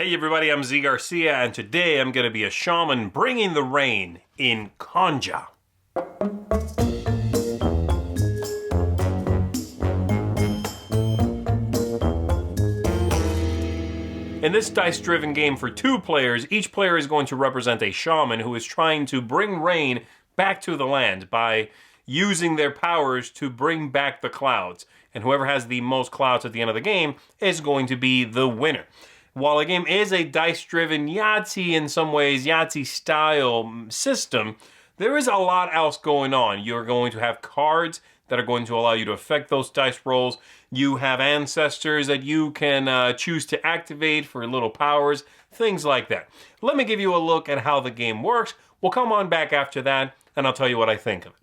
Hey everybody, I'm Zee Garcia, and today I'm going to be a shaman bringing the rain in Konja. In this dice-driven game for two players, each player is going to represent a shaman who is trying to bring rain back to the land by using their powers to bring back the clouds. And whoever has the most clouds at the end of the game is going to be the winner. While the game is a dice-driven Yahtzee in some ways, Yahtzee-style system, there is a lot else going on. You're going to have cards that are going to allow you to affect those dice rolls. You have ancestors that you can choose to activate for little powers, things like that. Let me give you a look at how the game works. We'll come on back after that, and I'll tell you what I think of it.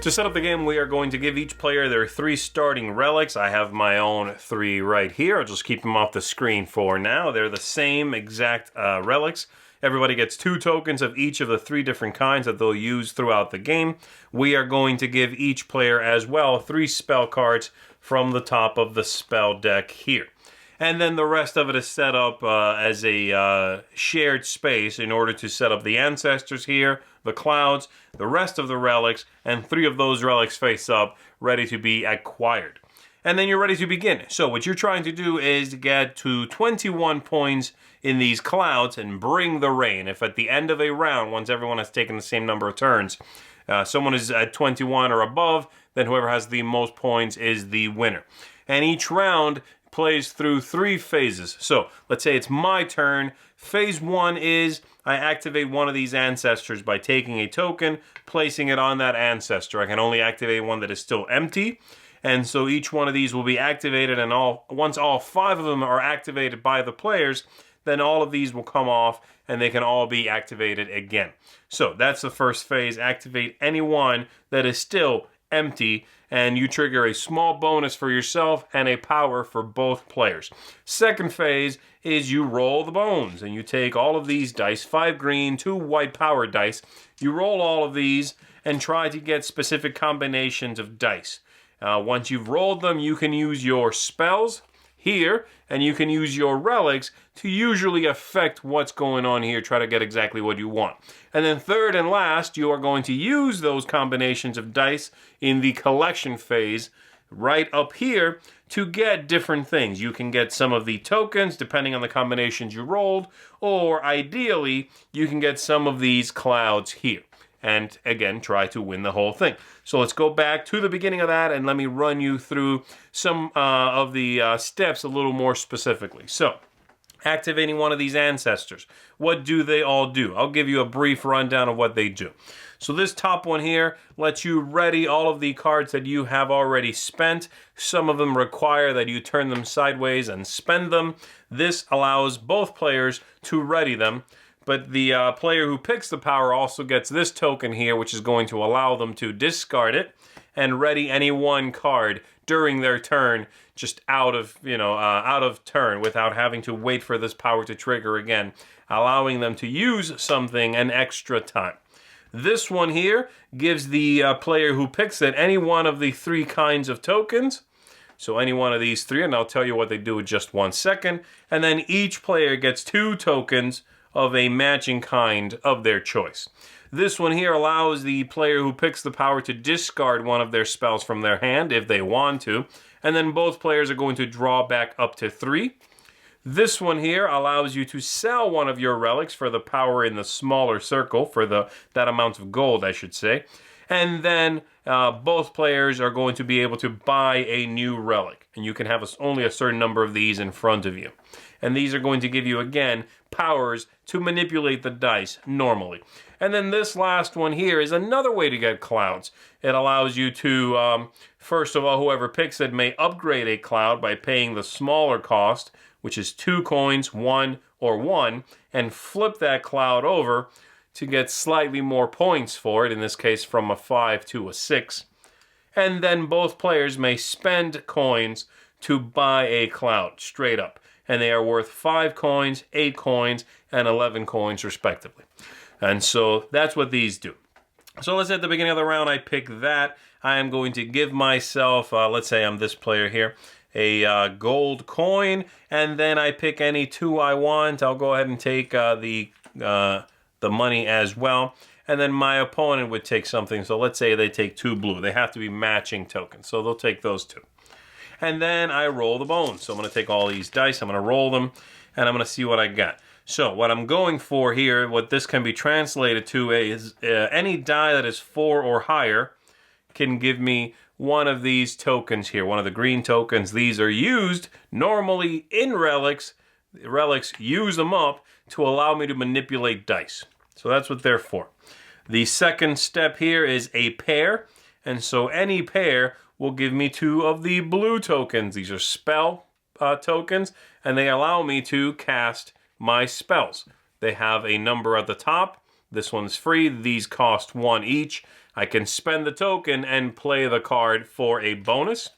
To set up the game, we are going to give each player their 3 starting relics. I have my own 3 right here. I'll just keep them off the screen for now. They're the same exact relics. Everybody gets 2 tokens of each of the 3 different kinds that they'll use throughout the game. We are going to give each player as well 3 spell cards from the top of the spell deck here. And then the rest of it is set up as a shared space in order to set up the ancestors here, the clouds, the rest of the relics, and 3 of those relics face up, ready to be acquired. And then you're ready to begin. So what you're trying to do is get to 21 points in these clouds and bring the rain. If at the end of a round, once everyone has taken the same number of turns, someone is at 21 or above, then whoever has the most points is the winner. And each round plays through 3 phases. So let's say it's my turn. Phase 1 is I activate one of these ancestors by taking a token, placing it on that ancestor. I can only activate one that is still empty. And so each one of these will be activated, and once all 5 of them are activated by the players, then all of these will come off and they can all be activated again. So that's the first phase. Activate any one that is still empty, and you trigger a small bonus for yourself and a power for both players. Second phase is you roll the bones, and you take all of these dice, 5 green, 2 white power dice. You roll all of these and try to get specific combinations of dice. Once you've rolled them, you can use your spells here, and you can use your relics to usually affect what's going on here, try to get exactly what you want. And then third and last, you are going to use those combinations of dice in the collection phase right up here to get different things. You can get some of the tokens depending on the combinations you rolled, or ideally, you can get some of these clouds here. And again, try to win the whole thing. So let's go back to the beginning of that and let me run you through some of the steps a little more specifically. So, activating one of these ancestors. What do they all do? I'll give you a brief rundown of what they do. So this top one here lets you ready all of the cards that you have already spent. Some of them require that you turn them sideways and spend them. This allows both players to ready them. But the player who picks the power also gets this token here, which is going to allow them to discard it and ready any one card during their turn, just out of turn, without having to wait for this power to trigger again, allowing them to use something an extra time. This one here gives the player who picks it any one of the 3 kinds of tokens. So any one of these 3, and I'll tell you what they do in just 1 second. And then each player gets 2 tokens of a matching kind of their choice. This one here allows the player who picks the power to discard one of their spells from their hand if they want to, and then both players are going to draw back up to 3. This one here allows you to sell one of your relics for the power in the smaller circle, for that amount of gold, I should say. And then both players are going to be able to buy a new relic, and you can have only a certain number of these in front of you. And these are going to give you, again, powers to manipulate the dice normally. And then this last one here is another way to get clouds. It allows you to, first of all, whoever picks it may upgrade a cloud by paying the smaller cost, which is 2 coins, 1 or 1, and flip that cloud over to get slightly more points for it, in this case from a 5 to a 6. And then both players may spend coins to buy a cloud straight up. And they are worth 5 coins, 8 coins, and 11 coins respectively. And so that's what these do. So let's say at the beginning of the round I pick that. I am going to give myself, let's say I'm this player here, a gold coin, and then I pick any two I want. I'll go ahead and take the money as well. And then my opponent would take something. So let's say they take 2 blue. They have to be matching tokens. So they'll take those 2. And then I roll the bones. So I'm going to take all these dice. I'm going to roll them. And I'm going to see what I got. So what I'm going for here, what this can be translated to is any die that is 4 or higher can give me one of these tokens here. One of the green tokens. These are used normally in relics. Relics use them up to allow me to manipulate dice. So that's what they're for. The second step here is a pair, and so any pair will give me 2 of the blue tokens. These are spell tokens, and they allow me to cast my spells. They have a number at the top. This one's free. These cost 1 each. I can spend the token and play the card for a bonus.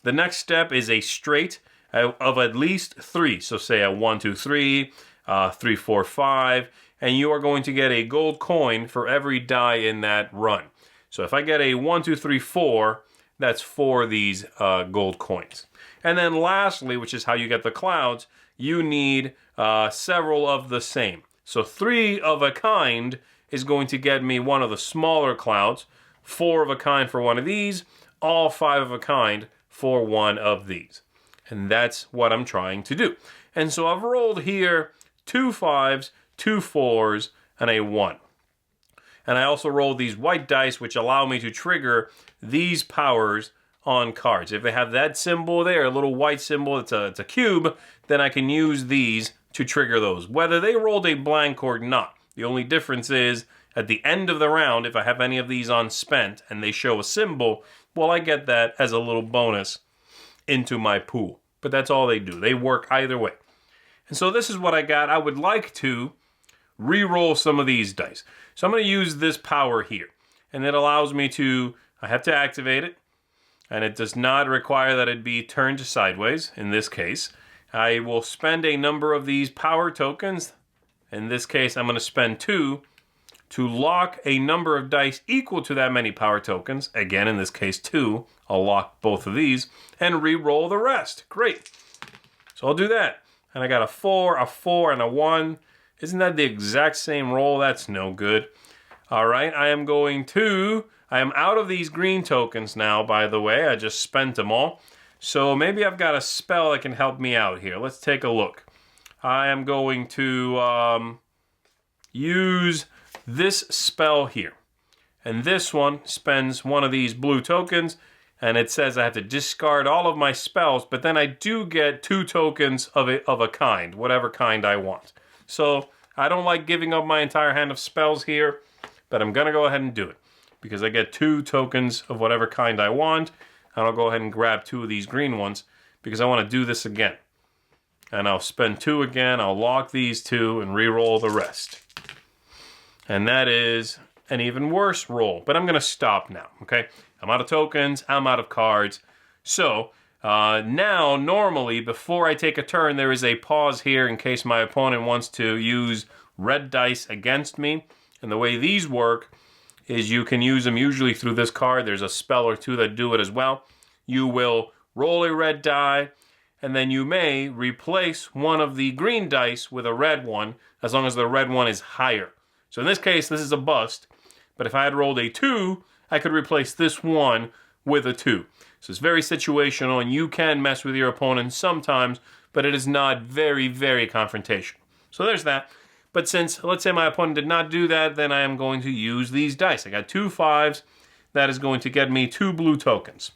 The next step is a straight of at least 3. So say a 1, 2, 3, 3, 4, 5. And you are going to get a gold coin for every die in that run. So if I get a 1, 2, 3, 4, that's 4 of these gold coins. And then lastly, which is how you get the clouds, you need several of the same. So 3 of a kind is going to get me one of the smaller clouds, 4 of a kind for one of these, all 5 of a kind for one of these. And that's what I'm trying to do. And so I've rolled here 2 5s, 2 4s, and a 1. And I also rolled these white dice, which allow me to trigger these powers on cards. If they have that symbol there, a little white symbol, it's a cube, then I can use these to trigger those. Whether they rolled a blank or not. The only difference is, at the end of the round, if I have any of these unspent and they show a symbol, well, I get that as a little bonus into my pool. But that's all they do. They work either way. And so this is what I got. I would like to re-roll some of these dice. So I'm going to use this power here. And it allows me to, I have to activate it. And it does not require that it be turned sideways, in this case. I will spend a number of these power tokens. In this case, I'm going to spend 2 to lock a number of dice equal to that many power tokens. Again, in this case, 2. I'll lock both of these and re-roll the rest. Great. So I'll do that. And I got a 4, and a 1. Isn't that the exact same roll? That's no good. All right, I am out of these green tokens now, by the way. I just spent them all. So maybe I've got a spell that can help me out here. Let's take a look. I am going to use this spell here. And this one spends one of these blue tokens. And it says I have to discard all of my spells, but then I do get 2 tokens of a kind, whatever kind I want. So I don't like giving up my entire hand of spells here, but I'm going to go ahead and do it. Because I get 2 tokens of whatever kind I want. And I'll go ahead and grab 2 of these green ones, because I want to do this again. And I'll spend 2 again, I'll lock these 2 and re-roll the rest. And that is an even worse roll. But I'm going to stop now, okay? I'm out of tokens, I'm out of cards. So, now, normally, before I take a turn, there is a pause here in case my opponent wants to use red dice against me. And the way these work is you can use them usually through this card. There's a spell or 2 that do it as well. You will roll a red die, and then you may replace one of the green dice with a red one, as long as the red one is higher. So in this case, this is a bust. But if I had rolled a 2, I could replace this 1 with a 2. So it's very situational, and you can mess with your opponent sometimes, but it is not very, very confrontational. So there's that. But since, let's say my opponent did not do that, then I am going to use these dice. I got 2 5s. That is going to get me 2 blue tokens.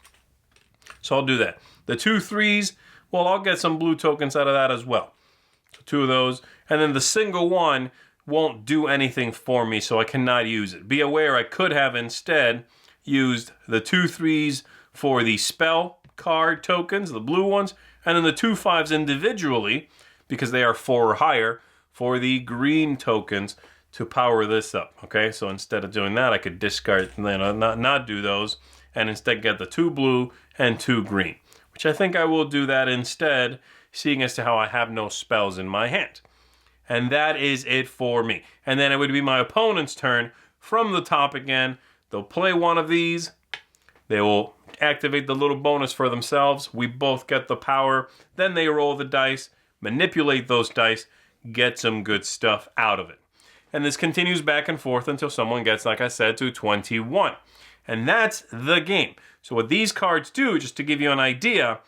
So I'll do that. The 2 3s, well, I'll get some blue tokens out of that as well. So 2 of those. And then the single 1 won't do anything for me, so I cannot use it. Be aware I could have instead used the 2 3s for the spell card tokens, the blue ones, and then the 2 5s individually, because they are 4 or higher, for the green tokens to power this up. Okay, so instead of doing that, I could discard, not do those, and instead get the 2 blue and 2 green, which I think I will do that instead, seeing as to how I have no spells in my hand. And that is it for me. And then it would be my opponent's turn, from the top again. They'll play one of these. They will activate the little bonus for themselves. We both get the power. Then they roll the dice, manipulate those dice, get some good stuff out of it. And this continues back and forth until someone gets, like I said, to 21. And that's the game. So what these cards do, just to give you an idea,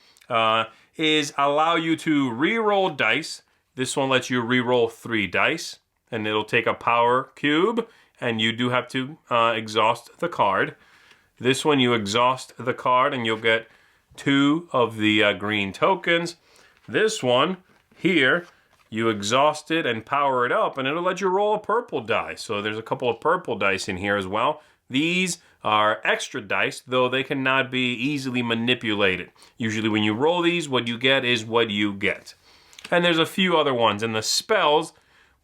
is allow you to re-roll dice. This one lets you re-roll 3 dice, and it'll take a power cube, and you do have to exhaust the card. This one, you exhaust the card, and you'll get 2 of the green tokens. This one here, you exhaust it and power it up, and it'll let you roll a purple die. So there's a couple of purple dice in here as well. These are extra dice, though they cannot be easily manipulated. Usually when you roll these, what you get is what you get. And there's a few other ones, and the spells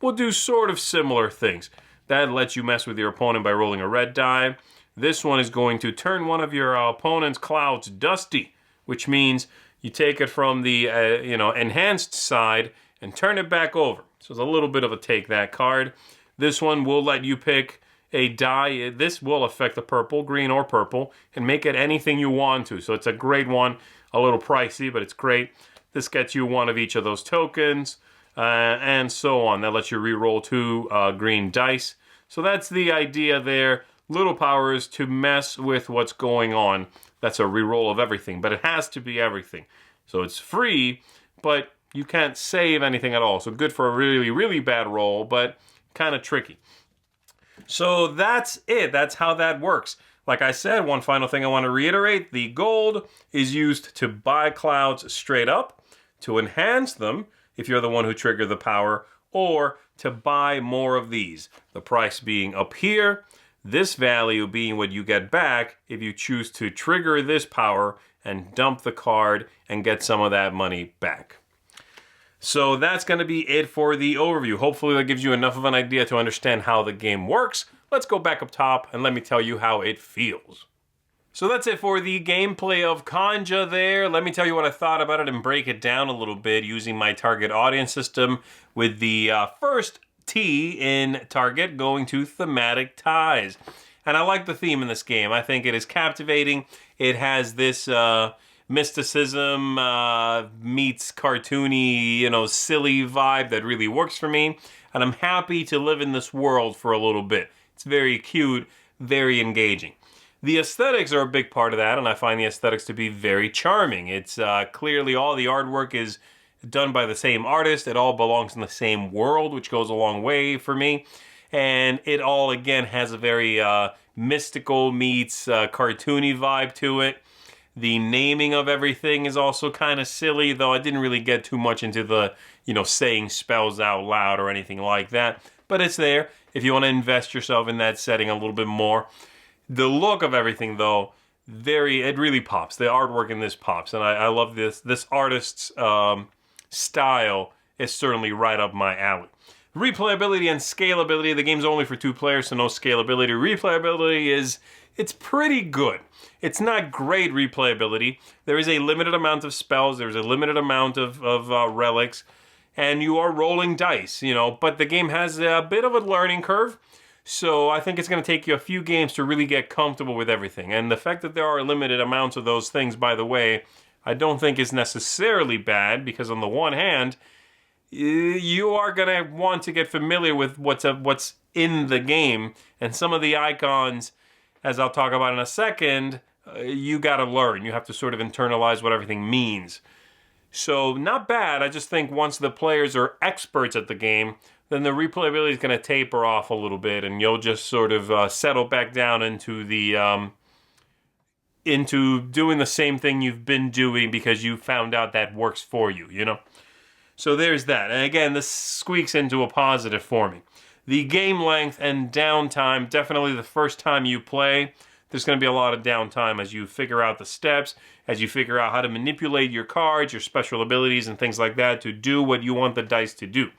will do sort of similar things. That lets you mess with your opponent by rolling a red die. This one is going to turn one of your opponent's clouds dusty, which means you take it from the enhanced side and turn it back over. So it's a little bit of a take that card. This one will let you pick a die. This will affect the purple, green or purple, and make it anything you want to. So it's a great one, a little pricey, but it's great. This gets you 1 of each of those tokens, and so on. That lets you re-roll 2 green dice. So that's the idea there. Little powers to mess with what's going on. That's a re-roll of everything, but it has to be everything. So it's free, but you can't save anything at all. So good for a really, really bad roll, but kind of tricky. So that's it. That's how that works. Like I said, one final thing I want to reiterate. The gold is used to buy clouds straight up, to enhance them if you're the one who triggered the power, or to buy more of these. The price being up here, this value being what you get back if you choose to trigger this power and dump the card and get some of that money back. So that's going to be it for the overview. Hopefully that gives you enough of an idea to understand how the game works. Let's go back up top and let me tell you how it feels. So that's it for the gameplay of Konja there. Let me tell you what I thought about it and break it down a little bit using my target audience system, with the first T in target going to thematic ties. And I like the theme in this game. I think it is captivating. It has this mysticism meets cartoony, silly vibe that really works for me. And I'm happy to live in this world for a little bit. It's very cute, very engaging. The aesthetics are a big part of that, and I find the aesthetics to be very charming. It's clearly all the artwork is done by the same artist. It all belongs in the same world, which goes a long way for me. And it all, again, has a very mystical meets cartoony vibe to it. The naming of everything is also kind of silly, though I didn't really get too much into the, saying spells out loud or anything like that. But it's there if you want to invest yourself in that setting a little bit more. The look of everything, though, it really pops. The artwork in this pops, and I love this. This artist's style is certainly right up my alley. Replayability and scalability. The game's only for 2 players, so no scalability. Replayability it's pretty good. It's not great replayability. There is a limited amount of spells. There's a limited amount of relics, and you are rolling dice, but the game has a bit of a learning curve. So I think it's going to take you a few games to really get comfortable with everything. And the fact that there are limited amounts of those things, by the way, I don't think is necessarily bad, because on the one hand, you are going to want to get familiar with what's in the game. And some of the icons, as I'll talk about in a second, you got to learn. You have to sort of internalize what everything means. So not bad. I just think once the players are experts at the game, then the replayability is going to taper off a little bit, and you'll just sort of settle back down into doing the same thing you've been doing because you found out that works for you, So there's that. And again, this squeaks into a positive for me. The game length and downtime, definitely the first time you play, there's going to be a lot of downtime as you figure out the steps, as you figure out how to manipulate your cards, your special abilities, and things like that to do what you want the dice to do.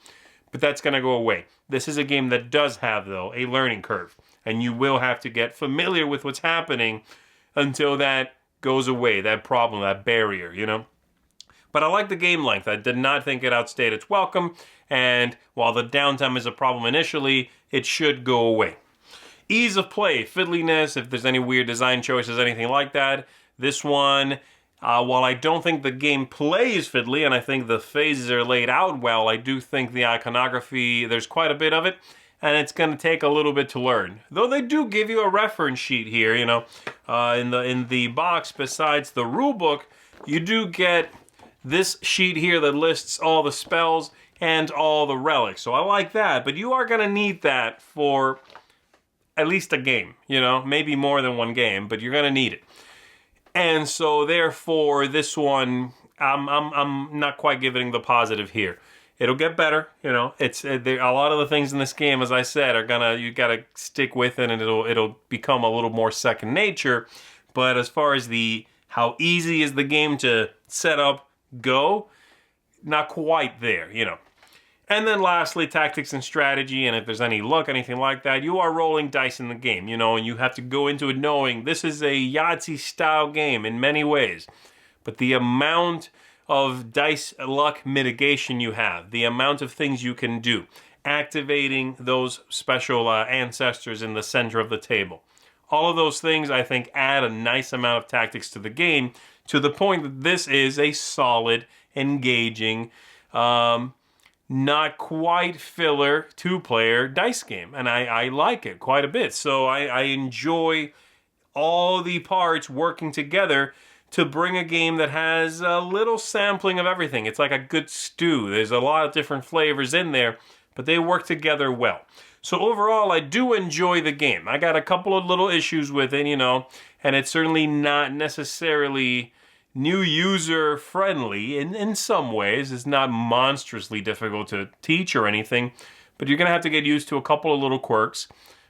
But that's going to go away. This is a game that does have, though, a learning curve. And you will have to get familiar with what's happening until that goes away, that problem, that barrier, But I like the game length. I did not think it outstayed its welcome. And while the downtime is a problem initially, it should go away. Ease of play, fiddliness, if there's any weird design choices, anything like that. This one, while I don't think the game plays fiddly, and I think the phases are laid out well, I do think the iconography, there's quite a bit of it, and it's going to take a little bit to learn. Though they do give you a reference sheet here, you know, in the box. Besides the rule book, you do get this sheet here that lists all the spells and all the relics. So I like that, but you are going to need that for at least a game, you know, maybe more than one game, but you're going to need it. And so therefore this one, I'm not quite giving the positive here. It'll get better, you know. It's a lot of the things in this game, as I said, you gotta stick with it, and it'll become a little more second nature. But as far as how easy is the game to set up, go, not quite there, you know. And then lastly, tactics and strategy, and if there's any luck, anything like that, you are rolling dice in the game, you know, and you have to go into it knowing this is a Yahtzee-style game in many ways. But the amount of dice luck mitigation you have, the amount of things you can do, activating those special ancestors in the center of the table, all of those things, I think, add a nice amount of tactics to the game, to the point that this is a solid, engaging, not quite filler two-player dice game, and I like it quite a bit. So I enjoy all the parts working together to bring a game that has a little sampling of everything. It's like a good stew. There's a lot of different flavors in there, but they work together well. So overall, I do enjoy the game. I got a couple of little issues with it, you know, and it's certainly not necessarily new user friendly in some ways. It's not monstrously difficult to teach or anything, but you're going to have to get used to a couple of little quirks.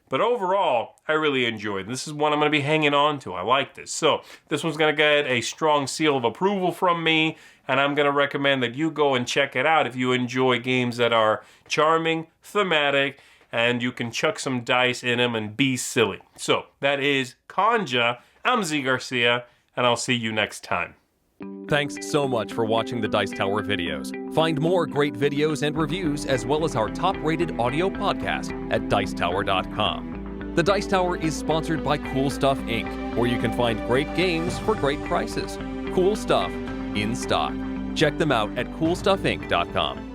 But overall, I really enjoyed it. This is one I'm going to be hanging on to. I like this. So this one's going to get a strong seal of approval from me, and I'm going to recommend that you go and check it out if you enjoy games that are charming, thematic, and you can chuck some dice in them and be silly. So that is Konja. I'm Zee Garcia, and I'll see you next time. Thanks so much for watching the Dice Tower videos. Find more great videos and reviews, as well as our top-rated audio podcast at Dicetower.com. The Dice Tower is sponsored by Cool Stuff Inc., where you can find great games for great prices. Cool stuff in stock. Check them out at CoolStuffInc.com.